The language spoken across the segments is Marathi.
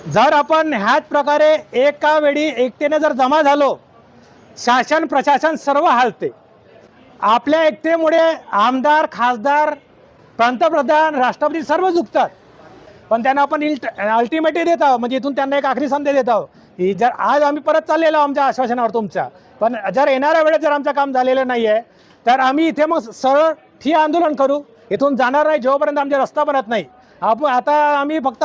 जर आपण ह्याच प्रकारे एका वेळी एकतेने जर जमा झालो, शासन प्रशासन सर्व हालते. आपल्या एकतेमुळे आमदार, खासदार, पंतप्रधान, राष्ट्रपती सर्व झुकतात. पण त्यांना आपण अल्टिमेटली देत आहोत, म्हणजे इथून त्यांना एक आखरी संदेश देत आहोत की जर आज आम्ही परत चाललेलो आमच्या आश्वासनावर तुमच्या, पण जर येणाऱ्या वेळेस जर आमचं काम झालेलं नाही आहे तर आम्ही इथे मग सरळ ठिय्या आंदोलन करू. इथून जाणार नाही जोपर्यंत आमचा रस्ता बनत नाही. आता आम्ही फक्त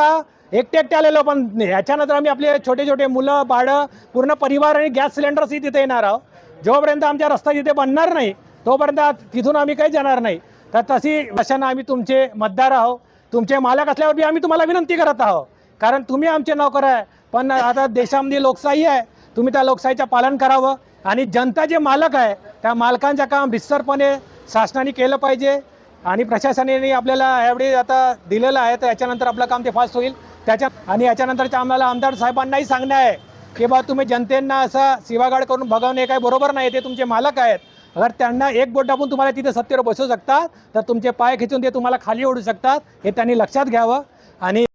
एकटे आलेलो, पण ह्याच्यानंतर आम्ही आपले छोटे छोटे मुलं बाळं पूर्ण परिवार आणि गॅस सिलेंडर्सही तिथे येणार आहोत. जोपर्यंत आमचा रस्ता तिथे बनणार नाही तोपर्यंत तिथून आम्ही काही जाणार नाही. तर तशी भाषानं आम्ही तुमचे मतदार आहोत, तुमचे मालक असल्यावर बी आम्ही तुम्हाला विनंती करत आहोत, कारण तुम्ही आमचे नोकर आहे. पण आता देशामध्ये लोकशाही आहे, तुम्ही त्या लोकशाहीचं पालन करावं आणि जनता जे मालक आहे त्या मालकांचं काम रितसरपणे शासनाने केलं पाहिजे आणि प्रशासनाने आपल्याला यावेळी आता दिलेलं आहे. तर याच्यानंतर आपलं काम ते फास्ट होईल. आणि याच्यानंतरच्या आम्हाला आमदार साहेबांनाही सांगणं आहे की बा तुम्ही जनतेंना असं शिवागाड करून बघवणे काही बरोबर नाही. ते तुमचे मालक आहेत. अगर त्यांना एक बोट दाबून तुम्हाला तिथे सत्तेवर बसवू शकतात तर तुमचे पाय खिचून ते तुम्हाला खाली ओढू शकतात, हे त्यांनी लक्षात घ्यावं. आणि